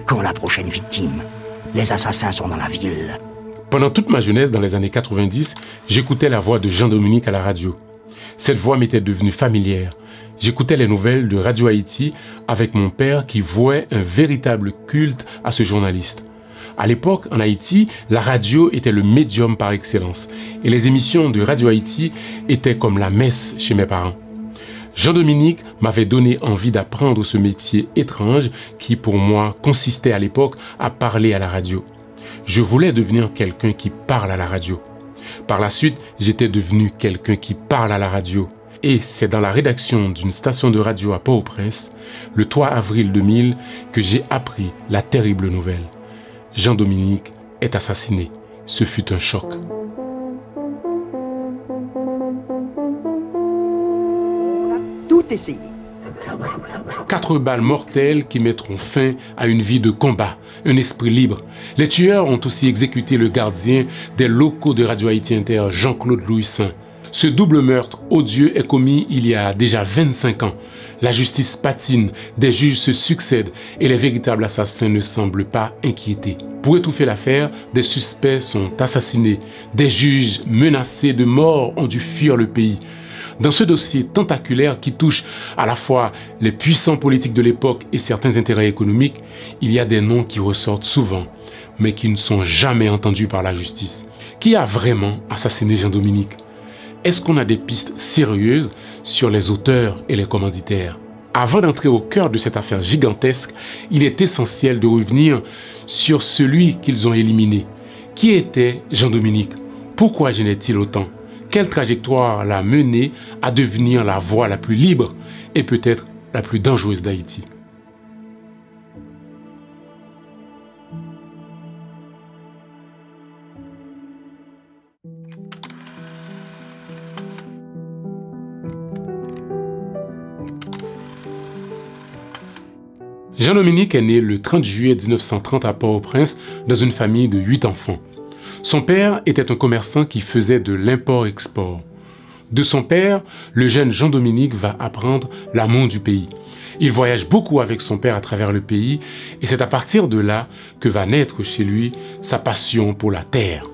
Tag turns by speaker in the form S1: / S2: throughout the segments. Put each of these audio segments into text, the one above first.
S1: Quand la prochaine victime? Les assassins sont dans la ville.
S2: Pendant toute ma jeunesse, dans les années 90, j'écoutais la voix de Jean-Dominique à la radio. Cette voix m'était devenue familière. J'écoutais les nouvelles de Radio Haïti avec mon père qui vouait un véritable culte à ce journaliste. À l'époque, en Haïti, la radio était le médium par excellence et les émissions de Radio Haïti étaient comme la messe chez mes parents. Jean-Dominique m'avait donné envie d'apprendre ce métier étrange qui, pour moi, consistait à l'époque à parler à la radio. Je voulais devenir quelqu'un qui parle à la radio. Par la suite, j'étais devenu quelqu'un qui parle à la radio. Et c'est dans la rédaction d'une station de radio à Port-au-Prince, le 3 avril 2000, que j'ai appris la terrible nouvelle. Jean-Dominique est assassiné. Ce fut un choc.
S1: Tout essayer.
S2: 4 balles mortelles qui mettront fin à une vie de combat, un esprit libre. Les tueurs ont aussi exécuté le gardien des locaux de Radio Haïti Inter, Jean-Claude Louis-Saint. Ce double meurtre odieux est commis il y a déjà 25 ans. La justice patine, des juges se succèdent et les véritables assassins ne semblent pas inquiétés. Pour étouffer l'affaire, des suspects sont assassinés. Des juges menacés de mort ont dû fuir le pays. Dans ce dossier tentaculaire qui touche à la fois les puissants politiques de l'époque et certains intérêts économiques, il y a des noms qui ressortent souvent, mais qui ne sont jamais entendus par la justice. Qui a vraiment assassiné Jean-Dominique? Est-ce qu'on a des pistes sérieuses sur les auteurs et les commanditaires? Avant d'entrer au cœur de cette affaire gigantesque, il est essentiel de revenir sur celui qu'ils ont éliminé. Qui était Jean-Dominique? Pourquoi gênait-il autant? Quelle trajectoire l'a mené à devenir la voix la plus libre et peut-être la plus dangereuse d'Haïti? Jean-Dominique est né le 30 juillet 1930 à Port-au-Prince dans une famille de 8 enfants. Son père était un commerçant qui faisait de l'import-export. De son père, le jeune Jean-Dominique va apprendre l'amour du pays. Il voyage beaucoup avec son père à travers le pays et c'est à partir de là que va naître chez lui sa passion pour la terre.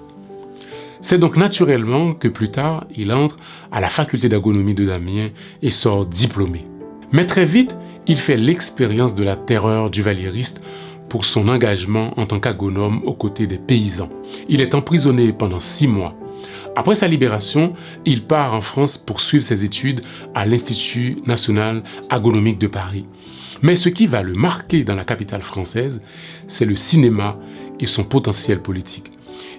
S2: C'est donc naturellement que plus tard, il entre à la faculté d'agronomie de Damiens et sort diplômé. Mais très vite, il fait l'expérience de la terreur duvalieriste pour son engagement en tant qu'agronome aux côtés des paysans. Il est emprisonné pendant 6 mois. Après sa libération, il part en France pour suivre ses études à l'Institut national agronomique de Paris. Mais ce qui va le marquer dans la capitale française, c'est le cinéma et son potentiel politique.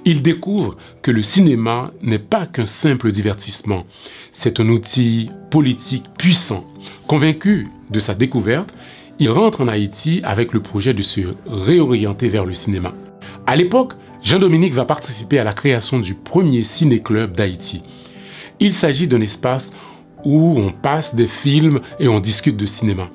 S2: Il découvre que le cinéma n'est pas qu'un simple divertissement, c'est un outil politique puissant. Convaincu de sa découverte, il rentre en Haïti avec le projet de se réorienter vers le cinéma. À l'époque, Jean-Dominique va participer à la création du premier ciné-club d'Haïti. Il s'agit d'un espace où on passe des films et on discute de cinéma.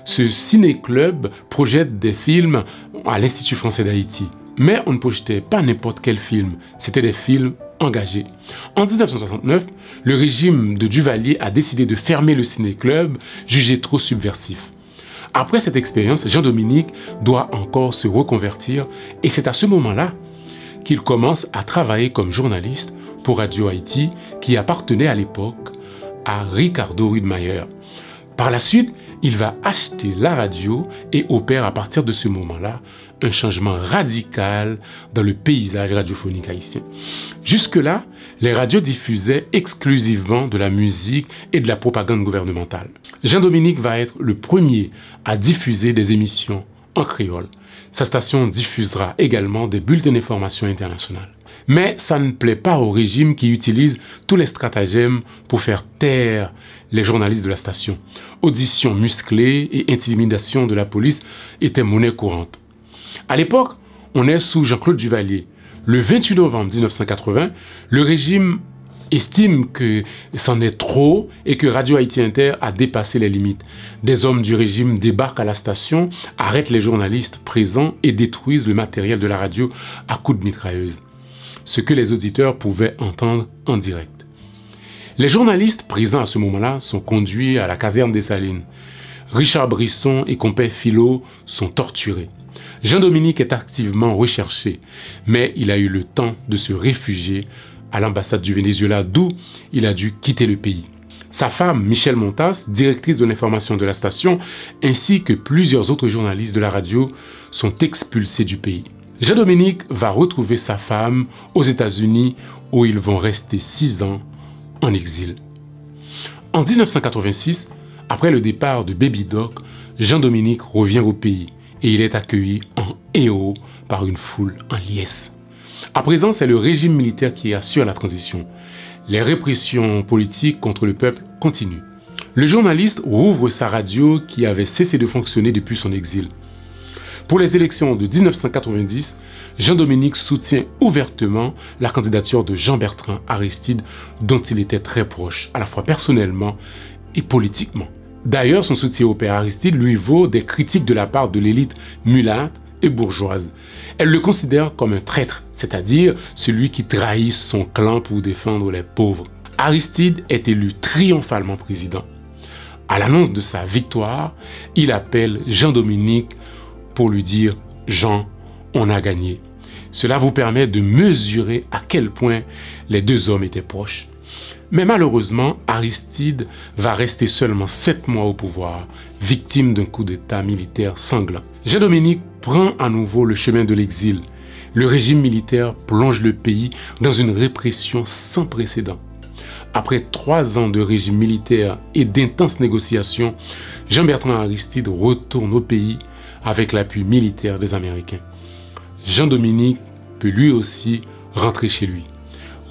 S2: Ce ciné-club projette des films à l'Institut français d'Haïti. Mais on ne projetait pas n'importe quel film, c'était des films engagés. En 1969, le régime de Duvalier a décidé de fermer le ciné-club, jugé trop subversif. Après cette expérience, Jean-Dominique doit encore se reconvertir et c'est à ce moment-là qu'il commence à travailler comme journaliste pour Radio Haïti qui appartenait à l'époque à Ricardo Riedmayer. Par la suite, il va acheter la radio et opère à partir de ce moment-là un changement radical dans le paysage radiophonique haïtien. Jusque-là, les radios diffusaient exclusivement de la musique et de la propagande gouvernementale. Jean-Dominique va être le premier à diffuser des émissions en créole. Sa station diffusera également des bulletins d'information internationale. Mais ça ne plaît pas au régime qui utilise tous les stratagèmes pour faire taire les journalistes de la station. Auditions musclées et intimidation de la police étaient monnaie courante. À l'époque, on est sous Jean-Claude Duvalier. Le 28 novembre 1980, le régime estime que c'en est trop et que Radio Haïti Inter a dépassé les limites. Des hommes du régime débarquent à la station, arrêtent les journalistes présents et détruisent le matériel de la radio à coups de mitrailleuse. Ce que les auditeurs pouvaient entendre en direct. Les journalistes présents à ce moment-là sont conduits à la caserne des Salines. Richard Brisson et compère Philo sont torturés. Jean-Dominique est activement recherché, mais il a eu le temps de se réfugier à l'ambassade du Venezuela, d'où il a dû quitter le pays. Sa femme, Michelle Montas, directrice de l'information de la station, ainsi que plusieurs autres journalistes de la radio sont expulsés du pays. Jean-Dominique va retrouver sa femme aux États-Unis où ils vont rester 6 ans en exil. En 1986, après le départ de Baby Doc, Jean-Dominique revient au pays et il est accueilli en héros par une foule en liesse. À présent, c'est le régime militaire qui assure la transition. Les répressions politiques contre le peuple continuent. Le journaliste rouvre sa radio qui avait cessé de fonctionner depuis son exil. Pour les élections de 1990, Jean-Dominique soutient ouvertement la candidature de Jean-Bertrand Aristide, dont il était très proche, à la fois personnellement et politiquement. D'ailleurs, son soutien au père Aristide lui vaut des critiques de la part de l'élite mulâtre et bourgeoise. Elle le considère comme un traître, c'est-à-dire celui qui trahit son clan pour défendre les pauvres. Aristide est élu triomphalement président. À l'annonce de sa victoire, il appelle Jean-Dominique pour lui dire « Jean, on a gagné ». Cela vous permet de mesurer à quel point les deux hommes étaient proches. Mais malheureusement, Aristide va rester seulement 7 mois au pouvoir, victime d'un coup d'État militaire sanglant. Jean-Dominique prend à nouveau le chemin de l'exil. Le régime militaire plonge le pays dans une répression sans précédent. Après 3 ans de régime militaire et d'intenses négociations, Jean-Bertrand Aristide retourne au pays avec l'appui militaire des Américains. Jean-Dominique peut lui aussi rentrer chez lui,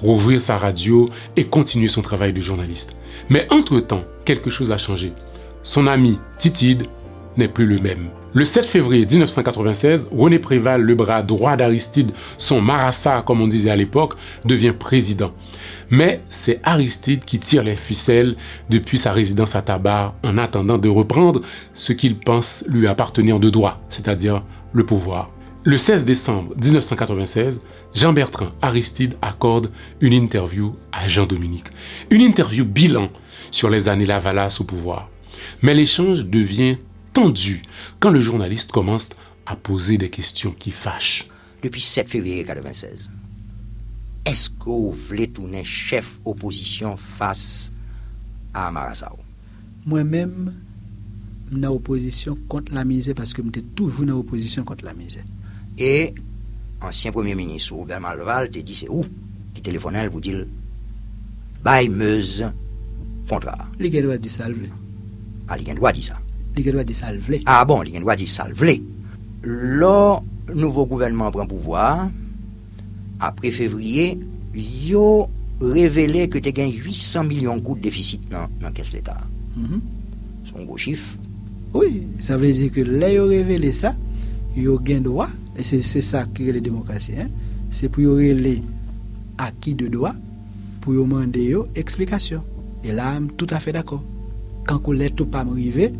S2: rouvrir sa radio et continuer son travail de journaliste. Mais entre-temps, quelque chose a changé. Son ami Titide n'est plus le même. Le 7 février 1996, René Préval, le bras droit d'Aristide, son marassa comme on disait à l'époque, devient président. Mais c'est Aristide qui tire les ficelles depuis sa résidence à Tabar en attendant de reprendre ce qu'il pense lui appartenir de droit, c'est-à-dire le pouvoir. Le 16 décembre 1996, Jean-Bertrand Aristide accorde une interview à Jean-Dominique. Une interview bilan sur les années Lavalas au pouvoir. Mais l'échange devient tendu quand le journaliste commence à poser des questions qui fâchent.
S1: Depuis 7 février 1996, est-ce que vous voulez tourner chef opposition face à Marassao?
S3: Moi-même, je suis en opposition contre la misère parce que je suis toujours en opposition contre la misère.
S1: Et ancien premier ministre Robert Malval te dit c'est où qui téléphone vous dit bail Meuse contrat.
S3: Les gars doivent dire ça.
S1: Ah, les gars doivent dire ça.
S3: Les gars doivent dire ça.
S1: Ah bon, les gars doivent dire ça. Lors nouveau gouvernement prend pouvoir, après février, il a révélé que tu as gagné 800 millions de coups de déficit dans la caisse de l'État. C'est un gros chiffre.
S3: Oui, ça veut dire que là, ils ont révélé ça, ils ont gagné droit, et c'est ça qui est la démocratie. Hein? C'est pour révéler acquis de droit, pour demander une explication. Et là, je suis tout à fait d'accord. Quand on ne tout pas m'arriver,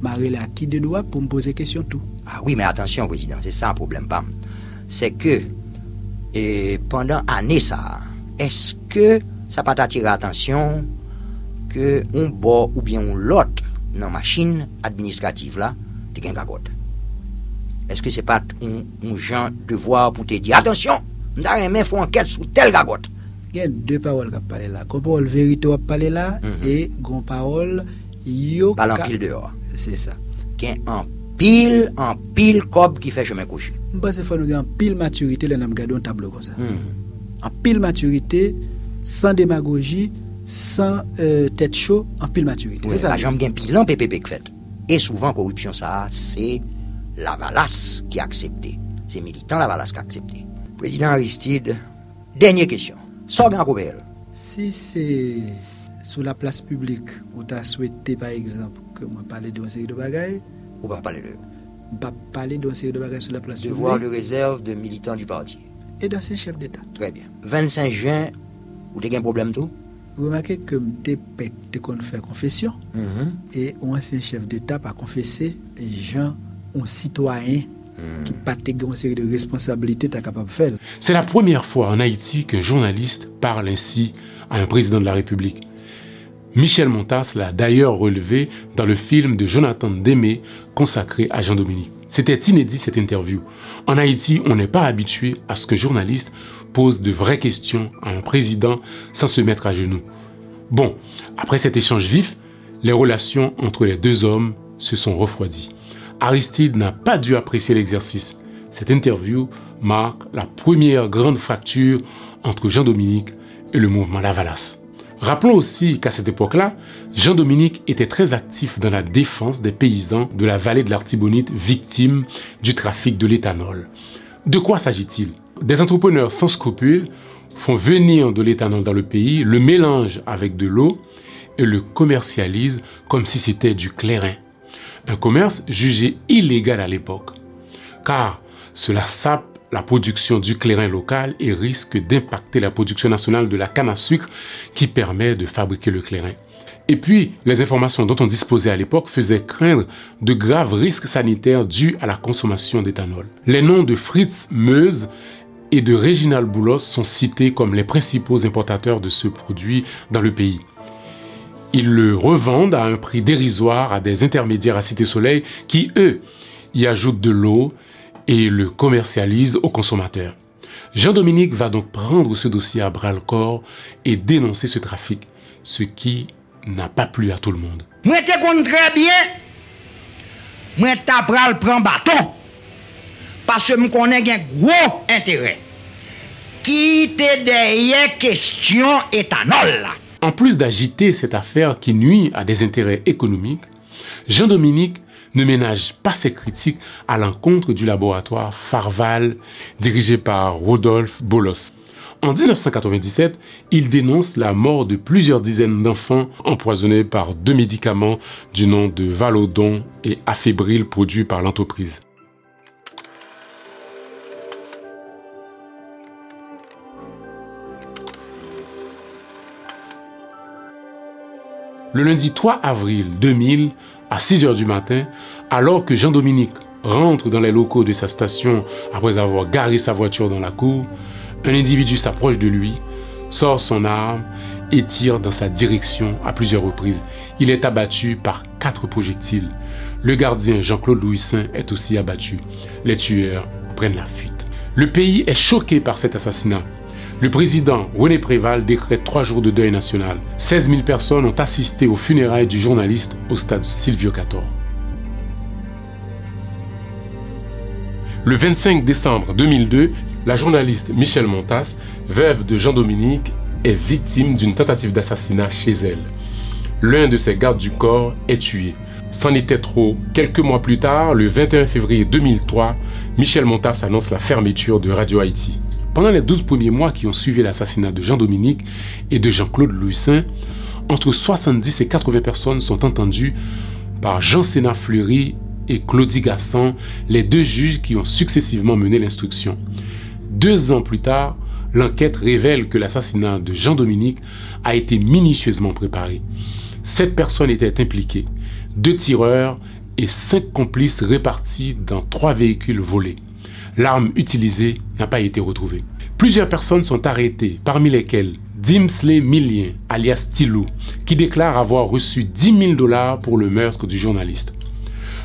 S3: je acquis de droit pour me poser question tout.
S1: Ah oui, mais attention, président, c'est ça un problème, Pam. C'est que, pendant année ça, est-ce que ça pas t'attirer attention que on bord ou bien on l'autre dans la machine administrative là, tu gagnes gagote? Est-ce que c'est pas un genre devoir pour te dire attention, nous avons fait enquête sur telle gagote?
S3: Il y a 2 paroles qui parlent là. Une parole vérité qui parle là et une parole yo
S1: parle en pile dehors.
S3: C'est ça.
S1: Il y a en pile cob qui fait chemin couché.
S3: Je pense qu'il faut nous avoir pile maturité là dans regarder un tableau comme ça. En pile maturité, sans démagogie, sans tête chaud, en pile maturité.
S1: Oui,
S3: c'est ça.
S1: J'aime bien bilan PPP qui fait. Et souvent corruption ça, c'est Lavalas qui a accepté. C'est militant Lavalas qui a accepté. Président Aristide, dernière question. Sans grand Robert.
S3: Si c'est sur la place publique où tu as souhaité par exemple que moi parler d'une série de bagailles,
S1: ou pas parler de
S3: pas parler d'une série de bagailles sur la place
S1: devoir
S3: publique.
S1: de réserve de militants du parti.
S3: Et d'ancien chef d'État.
S1: Très bien. 25 juin, vous avez un problème tout?
S3: Vous remarquez que tu as fait confession et un ancien chef d'État a confessé gens, un citoyen qui n'a pas une série de responsabilités tu es capable de faire.
S2: C'est la première fois en Haïti qu'un journaliste parle ainsi à un président de la République. Michel Montas l'a d'ailleurs relevé dans le film de Jonathan Démé consacré à Jean-Dominique. C'était inédit cette interview. En Haïti, on n'est pas habitué à ce qu'un journaliste pose de vraies questions à un président sans se mettre à genoux. Bon, après cet échange vif, les relations entre les deux hommes se sont refroidies. Aristide n'a pas dû apprécier l'exercice. Cette interview marque la première grande fracture entre Jean-Dominique et le mouvement Lavalas. Rappelons aussi qu'à cette époque-là, Jean-Dominique était très actif dans la défense des paysans de la vallée de l'Artibonite victimes du trafic de l'éthanol. De quoi s'agit-il? Des entrepreneurs sans scrupules font venir de l'éthanol dans le pays, le mélangent avec de l'eau et le commercialisent comme si c'était du clairin. Un commerce jugé illégal à l'époque, car cela sape la production du clairin local et risque d'impacter la production nationale de la canne à sucre qui permet de fabriquer le clairin. Et puis, les informations dont on disposait à l'époque faisaient craindre de graves risques sanitaires dus à la consommation d'éthanol. Les noms de Fritz Meuse et de Réginald Boulos sont cités comme les principaux importateurs de ce produit dans le pays. Ils le revendent à un prix dérisoire à des intermédiaires à Cité Soleil qui, eux, y ajoutent de l'eau et le commercialisent aux consommateurs. Jean-Dominique va donc prendre ce dossier à bras-le-corps et dénoncer ce trafic, ce qui n'a pas plu à tout le monde.
S1: Moi te connais très bien, moi t'apprends prend bâton, parce que je connais un gros intérêt. Qui était derrière question éthanol là?
S2: En plus d'agiter cette affaire qui nuit à des intérêts économiques, Jean-Dominique ne ménage pas ses critiques à l'encontre du laboratoire Farval dirigé par Rodolphe Bolos. En 1997, il dénonce la mort de plusieurs dizaines d'enfants empoisonnés par 2 médicaments du nom de Valodon et Afébril produits par l'entreprise. Le lundi 3 avril 2000, à 6 h du matin, alors que Jean-Dominique rentre dans les locaux de sa station après avoir garé sa voiture dans la cour, un individu s'approche de lui, sort son arme et tire dans sa direction à plusieurs reprises. Il est abattu par 4 projectiles. Le gardien Jean-Claude Louissin est aussi abattu. Les tueurs prennent la fuite. Le pays est choqué par cet assassinat. Le président René Préval décrète 3 jours de deuil national. 16 000 personnes ont assisté aux funérailles du journaliste au stade Silvio Cator. Le 25 décembre 2002, la journaliste Michèle Montas, veuve de Jean-Dominique, est victime d'une tentative d'assassinat chez elle. L'un de ses gardes du corps est tué. C'en était trop. Quelques mois plus tard, le 21 février 2003, Michèle Montas annonce la fermeture de Radio Haïti. Pendant les 12 premiers mois qui ont suivi l'assassinat de Jean-Dominique et de Jean-Claude Louissin, entre 70 et 80 personnes sont entendues par Jean-Sénat Fleury et Claudie Gassan, les 2 juges qui ont successivement mené l'instruction. 2 ans plus tard, l'enquête révèle que l'assassinat de Jean-Dominique a été minutieusement préparé. 7 personnes étaient impliquées, 2 tireurs et 5 complices répartis dans 3 véhicules volés. L'arme utilisée n'a pas été retrouvée. Plusieurs personnes sont arrêtées, parmi lesquelles Dimsley Millien, alias Tilou, qui déclare avoir reçu 10 000 $ pour le meurtre du journaliste.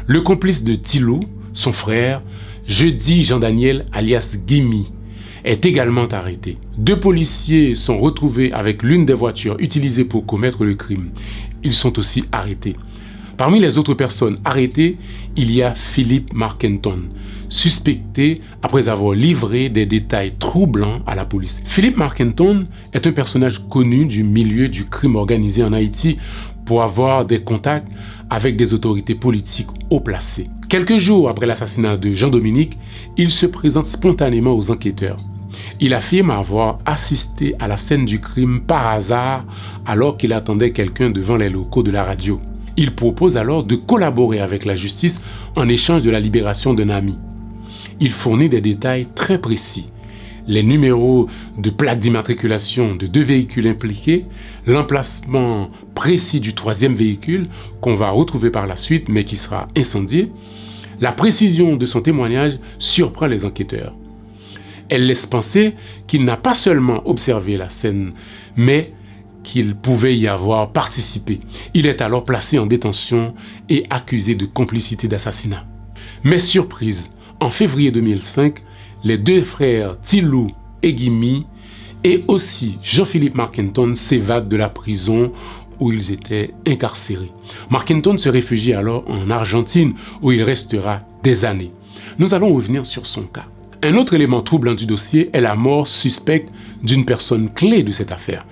S2: Le complice de Tilou, son frère, Jeudi Jean-Daniel, alias Guimi, est également arrêté. 2 policiers sont retrouvés avec l'une des voitures utilisées pour commettre le crime. Ils sont aussi arrêtés. Parmi les autres personnes arrêtées, il y a Philippe Markenton, suspecté après avoir livré des détails troublants à la police. Philippe Markenton est un personnage connu du milieu du crime organisé en Haïti pour avoir des contacts avec des autorités politiques haut placées. Quelques jours après l'assassinat de Jean-Dominique, il se présente spontanément aux enquêteurs. Il affirme avoir assisté à la scène du crime par hasard alors qu'il attendait quelqu'un devant les locaux de la radio. Il propose alors de collaborer avec la justice en échange de la libération d'un ami. Il fournit des détails très précis. Les numéros de plaque d'immatriculation de 2 véhicules impliqués, l'emplacement précis du 3e véhicule qu'on va retrouver par la suite mais qui sera incendié. La précision de son témoignage surprend les enquêteurs. Elle laisse penser qu'il n'a pas seulement observé la scène, mais qu'il pouvait y avoir participé. Il est alors placé en détention et accusé de complicité d'assassinat. Mais surprise, en février 2005, les deux frères Tilou et Gimi et aussi Jean-Philippe Markenton s'évadent de la prison où ils étaient incarcérés. Markenton se réfugie alors en Argentine où il restera des années. Nous allons revenir sur son cas. Un autre élément troublant du dossier est la mort suspecte d'une personne clé de cette affaire.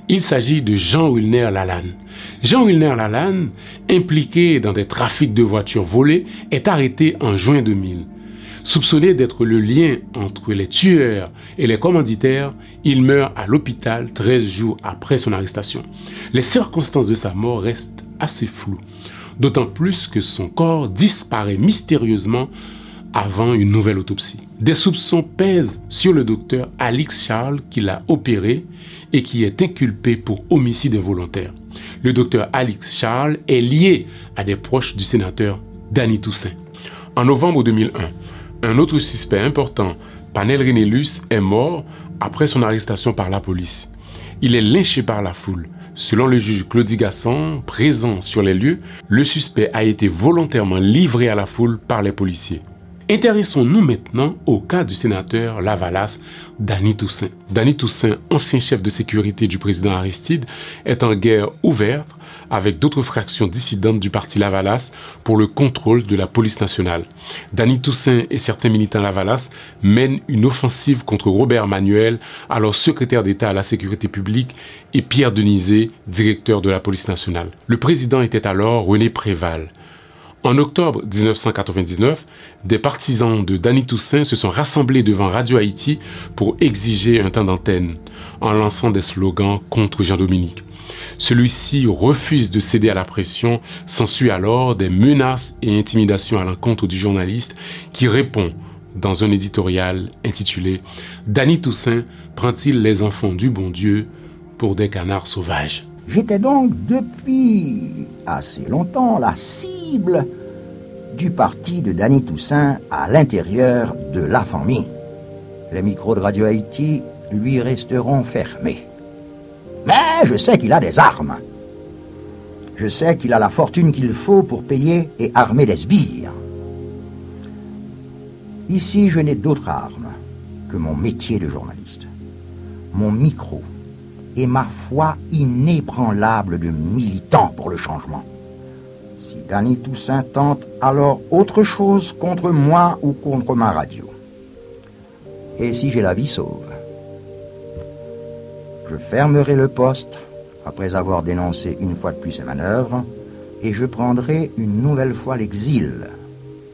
S2: Il s'agit de Jean Wilner Lalanne. Jean Wilner Lalanne, impliqué dans des trafics de voitures volées, est arrêté en juin 2000. Soupçonné d'être le lien entre les tueurs et les commanditaires, il meurt à l'hôpital 13 jours après son arrestation. Les circonstances de sa mort restent assez floues, d'autant plus que son corps disparaît mystérieusement avant une nouvelle autopsie. Des soupçons pèsent sur le docteur Alix Charles qui l'a opéré et qui est inculpé pour homicide involontaire. Le docteur Alix Charles est lié à des proches du sénateur Danny Toussaint. En novembre 2001, un autre suspect important, Panel Renelus, est mort après son arrestation par la police. Il est lynché par la foule. Selon le juge Claudie Gasson, présent sur les lieux, le suspect a été volontairement livré à la foule par les policiers. Intéressons-nous maintenant au cas du sénateur Lavalas, Danny Toussaint. Danny Toussaint, ancien chef de sécurité du président Aristide, est en guerre ouverte avec d'autres fractions dissidentes du parti Lavalas pour le contrôle de la police nationale. Danny Toussaint et certains militants Lavalas mènent une offensive contre Robert Manuel, alors secrétaire d'État à la sécurité publique, et Pierre Denizé, directeur de la police nationale. Le président était alors René Préval. En octobre 1999, des partisans de Danny Toussaint se sont rassemblés devant Radio Haïti pour exiger un temps d'antenne, en lançant des slogans contre Jean-Dominique. Celui-ci refuse de céder à la pression, s'ensuit alors des menaces et intimidations à l'encontre du journaliste qui répond dans un éditorial intitulé « Danny Toussaint prend-il les enfants du bon Dieu pour des canards sauvages ?»
S1: J'étais donc depuis assez longtemps la cible du parti de Danny Toussaint à l'intérieur de la famille. Les micros de Radio Haïti lui resteront fermés. Mais je sais qu'il a des armes. Je sais qu'il a la fortune qu'il faut pour payer et armer des sbires. Ici, je n'ai d'autre arme que mon métier de journaliste, mon micro et ma foi inébranlable de militant pour le changement. Si Danny Toussaint tente alors autre chose contre moi ou contre ma radio, et si j'ai la vie sauve, je fermerai le poste après avoir dénoncé une fois de plus ces manœuvres et je prendrai une nouvelle fois l'exil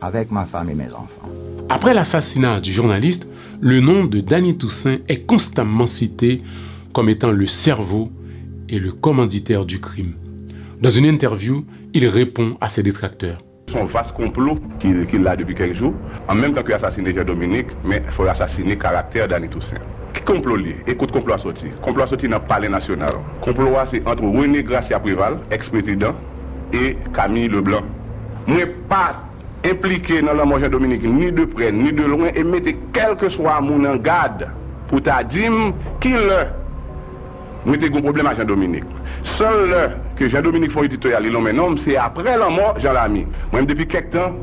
S1: avec ma femme et mes enfants.
S2: Après l'assassinat du journaliste, le nom de Danny Toussaint est constamment cité comme étant le cerveau et le commanditaire du crime. Dans une interview, il répond à ses détracteurs.
S4: Son vaste complot qu'il a depuis quelques jours, en même temps qu'il a assassiné Jean-Dominique, mais il faut assassiner le caractère Danny Toussaint. Qui complot lié? Écoute, complot a sorti. Complot a sorti dans le palais national. Complot c'est entre René Gracia Préval, ex-président, et Camille Leblanc. Moi, pas impliqué dans la mort Jean-Dominique, ni de près, ni de loin, et mettez quel que soit mon en garde pour ta dîme, qui le mettez un problème à Jean-Dominique. Seul que Jean-Dominique fait éditorial, il nomme un homme, c'est après la mort, Jean Lamy. Moi, depuis quelques temps,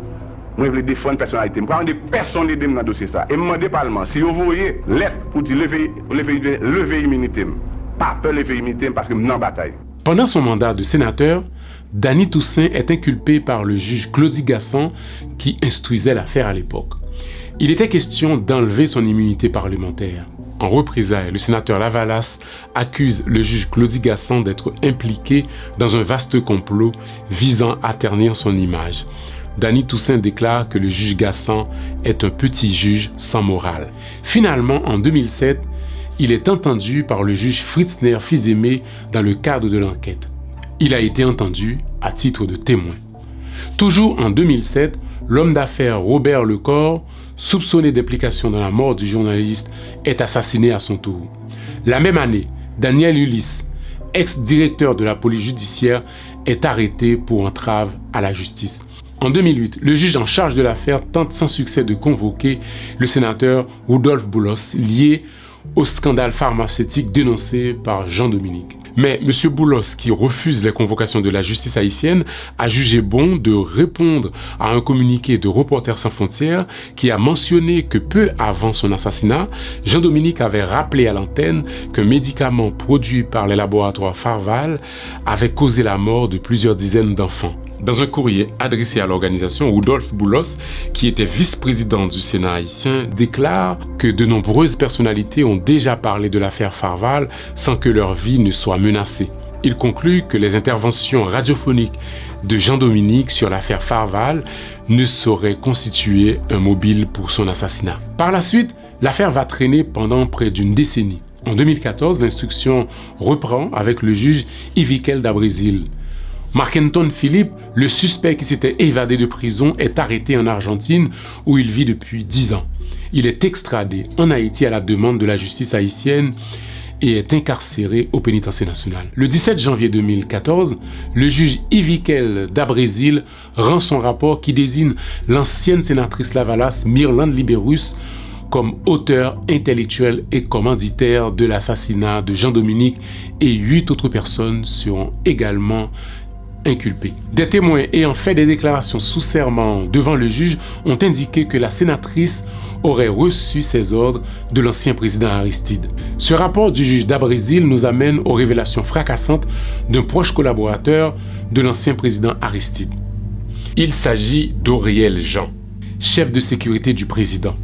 S4: moi, je veux défendre la personnalité. Je ne veux pas de personne dans le dossier. Ça. Et je demande au Parlement, si vous voyez lettre pour dire lever immunité, pas peur lever immunité parce que je suis en bataille.
S2: Pendant son mandat de sénateur, Danny Toussaint est inculpé par le juge Claudie Gasson qui instruisait l'affaire à l'époque. Il était question d'enlever son immunité parlementaire. En représailles, le sénateur Lavalas accuse le juge Claudie Gasson d'être impliqué dans un vaste complot visant à ternir son image. Danny Toussaint déclare que le juge Gasson est un petit juge sans morale. Finalement, en 2007, il est entendu par le juge Fritzner Fils-Aimé dans le cadre de l'enquête. Il a été entendu à titre de témoin. Toujours en 2007, l'homme d'affaires Robert Lecor, soupçonné d'implication dans la mort du journaliste, est assassiné à son tour. La même année, Daniel Ulysse, ex-directeur de la police judiciaire, est arrêté pour entrave à la justice. En 2008, le juge en charge de l'affaire tente sans succès de convoquer le sénateur Rudolf Boulos, lié au scandale pharmaceutique dénoncé par Jean-Dominique. Mais M. Boulos, qui refuse les convocations de la justice haïtienne, a jugé bon de répondre à un communiqué de Reporters sans frontières qui a mentionné que peu avant son assassinat, Jean-Dominique avait rappelé à l'antenne qu'un médicament produit par les laboratoires Farval avait causé la mort de plusieurs dizaines d'enfants. Dans un courrier adressé à l'organisation, Rudolf Boulos, qui était vice-président du Sénat haïtien, déclare que de nombreuses personnalités ont déjà parlé de l'affaire Farval sans que leur vie ne soit menacée. Il conclut que les interventions radiophoniques de Jean-Dominique sur l'affaire Farval ne sauraient constituer un mobile pour son assassinat. Par la suite, l'affaire va traîner pendant près d'une décennie. En 2014, l'instruction reprend avec le juge Ivikel Dabrésil. Marc-Antoine Philippe, le suspect qui s'était évadé de prison, est arrêté en Argentine où il vit depuis 10 ans. Il est extradé en Haïti à la demande de la justice haïtienne et est incarcéré au pénitencier national. Le 17 janvier 2014, le juge Ivikel Dabrésil rend son rapport qui désigne l'ancienne sénatrice Lavalas Myrlande Libérus comme auteur intellectuel et commanditaire de l'assassinat de Jean-Dominique, et 8 autres personnes seront également inculpés. Des témoins ayant fait des déclarations sous serment devant le juge ont indiqué que la sénatrice aurait reçu ses ordres de l'ancien président Aristide. Ce rapport du juge Dabrésil nous amène aux révélations fracassantes d'un proche collaborateur de l'ancien président Aristide. Il s'agit d'Auriel Jean, chef de sécurité du président.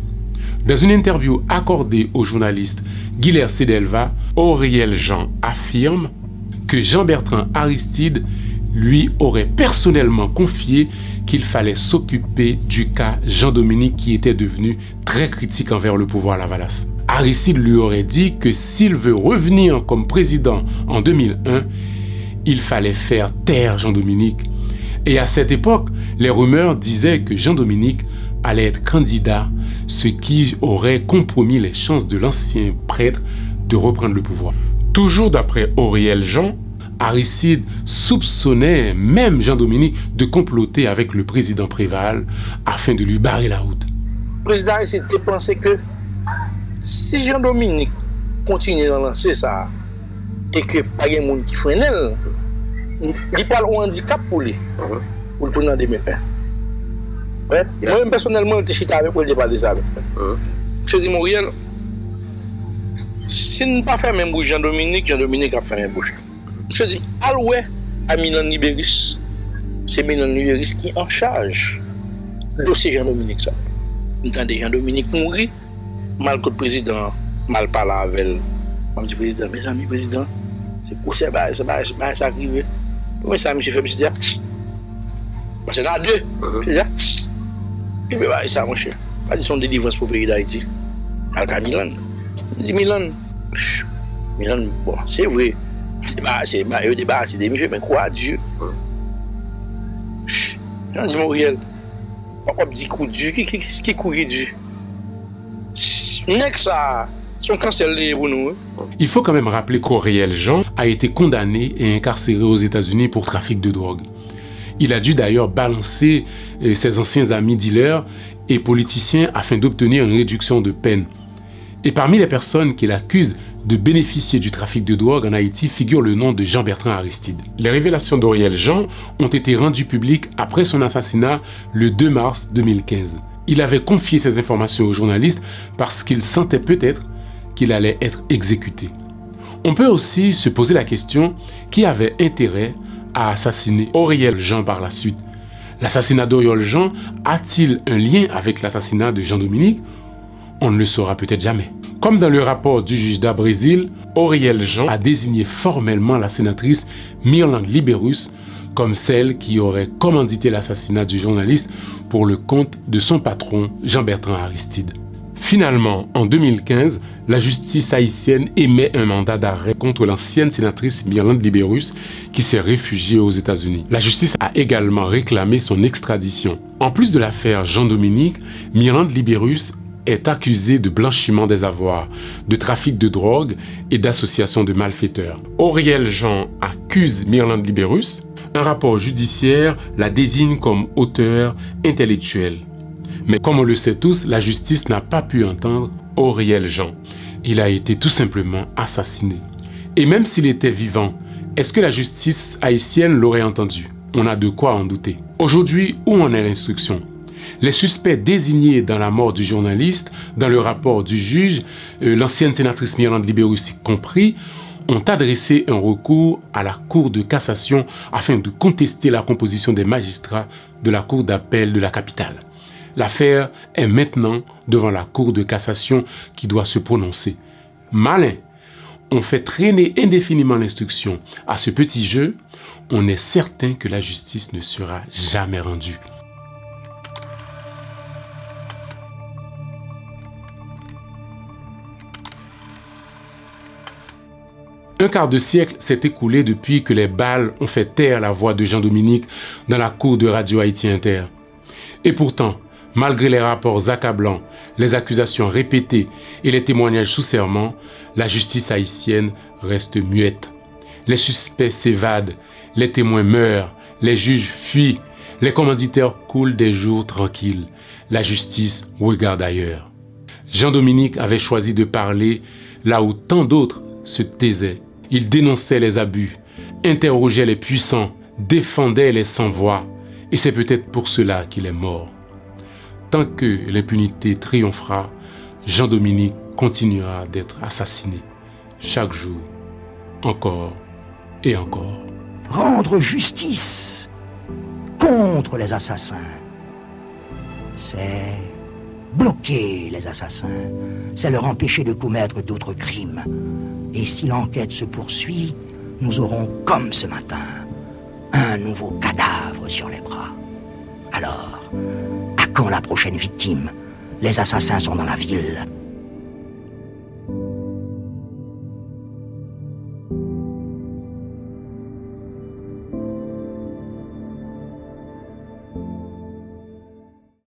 S2: Dans une interview accordée au journaliste Guilherme Sedelva, Auriel Jean affirme que Jean-Bertrand Aristide lui aurait personnellement confié qu'il fallait s'occuper du cas Jean-Dominique qui était devenu très critique envers le pouvoir Lavalas. Aristide lui aurait dit que s'il veut revenir comme président en 2001, il fallait faire taire Jean-Dominique. Et à cette époque, les rumeurs disaient que Jean-Dominique allait être candidat, ce qui aurait compromis les chances de l'ancien prêtre de reprendre le pouvoir. Toujours d'après Auriel Jean, Aristide soupçonnait même Jean-Dominique de comploter avec le président Préval afin de lui barrer la route.
S5: Le président Aristide pensait que si Jean-Dominique continue à lancer ça et que pas de monde qui freine, il parle un handicap pour lui, pour le tourner des mes pères. Ouais. Moi-même personnellement, je suis avec lui, je parle de ça. Je dis, Auriel, si nous ne pas faire même bouche Jean-Dominique, Jean-Dominique a fait même bouche. Je dis, alloué à Myrlande Libérus, c'est Myrlande Libérus qui est en charge du dossier Jean-Dominique. Nous entendons Jean-Dominique mourir, mal que le président, mal parlé avec elle. Je dis, président, mes amis, président, c'est pour ça, ça arrive. Mais ça, monsieur fait, monsieur dit, parce qu'il y en a deux, c'est ça. Et bien, ça, mon cher, pas de son délivrance pour le pays d'Haïti. Alka Myrlande. Je dis, Myrlande, bon, c'est vrai. C'est débarrassé des messieurs, mais quoi, Dieu? J'en dis, Auriel, pourquoi dit coup de Dieu? Qui courit Dieu? N'est que ça, son cancel pour nous.
S2: Il faut quand même rappeler qu'Auriel Jean a été condamné et incarcéré aux États-Unis pour trafic de drogue. Il a dû d'ailleurs balancer ses anciens amis dealers et politiciens afin d'obtenir une réduction de peine. Et parmi les personnes qu'il accuse de bénéficier du trafic de drogue en Haïti figure le nom de Jean-Bertrand Aristide. Les révélations d'Auriel Jean ont été rendues publiques après son assassinat le 2 mars 2015. Il avait confié ces informations aux journalistes parce qu'il sentait peut-être qu'il allait être exécuté. On peut aussi se poser la question qui avait intérêt à assassiner Auriel Jean par la suite. L'assassinat d'Auriel Jean a-t-il un lien avec l'assassinat de Jean-Dominique? On ne le saura peut-être jamais. Comme dans le rapport du juge Dabrésil, Auriel Jean a désigné formellement la sénatrice Myrlande Libérus comme celle qui aurait commandité l'assassinat du journaliste pour le compte de son patron Jean-Bertrand Aristide. Finalement, en 2015, la justice haïtienne émet un mandat d'arrêt contre l'ancienne sénatrice Myrlande Libérus qui s'est réfugiée aux États-Unis. La justice a également réclamé son extradition. En plus de l'affaire Jean-Dominique, Myrlande Libérus est accusée de blanchiment des avoirs, de trafic de drogue et d'association de malfaiteurs. Auriel Jean accuse Myrlande Libérus. Un rapport judiciaire la désigne comme auteur intellectuel. Mais comme on le sait tous, la justice n'a pas pu entendre Auriel Jean. Il a été tout simplement assassiné. Et même s'il était vivant, est-ce que la justice haïtienne l'aurait entendu? On a de quoi en douter. Aujourd'hui, où en est l'instruction? Les suspects désignés dans la mort du journaliste, dans le rapport du juge, l'ancienne sénatrice Myrlande Libérus aussi compris, ont adressé un recours à la Cour de cassation afin de contester la composition des magistrats de la Cour d'appel de la capitale. L'affaire est maintenant devant la Cour de cassation qui doit se prononcer. Malin, on fait traîner indéfiniment l'instruction. À ce petit jeu, on est certain que la justice ne sera jamais rendue. Un quart de siècle s'est écoulé depuis que les balles ont fait taire la voix de Jean-Dominique dans la cour de Radio Haïti Inter. Et pourtant, malgré les rapports accablants, les accusations répétées et les témoignages sous serment, la justice haïtienne reste muette. Les suspects s'évadent, les témoins meurent, les juges fuient, les commanditaires coulent des jours tranquilles. La justice regarde ailleurs. Jean-Dominique avait choisi de parler là où tant d'autres se taisaient. Il dénonçait les abus, interrogeait les puissants, défendait les sans-voix. Et c'est peut-être pour cela qu'il est mort. Tant que l'impunité triomphera, Jean-Dominique continuera d'être assassiné. Chaque jour, encore et encore.
S1: Rendre justice contre les assassins, c'est bloquer les assassins, c'est leur empêcher de commettre d'autres crimes. Et si l'enquête se poursuit, nous aurons, comme ce matin, un nouveau cadavre sur les bras. Alors, à quand la prochaine victime? Les assassins sont dans la ville.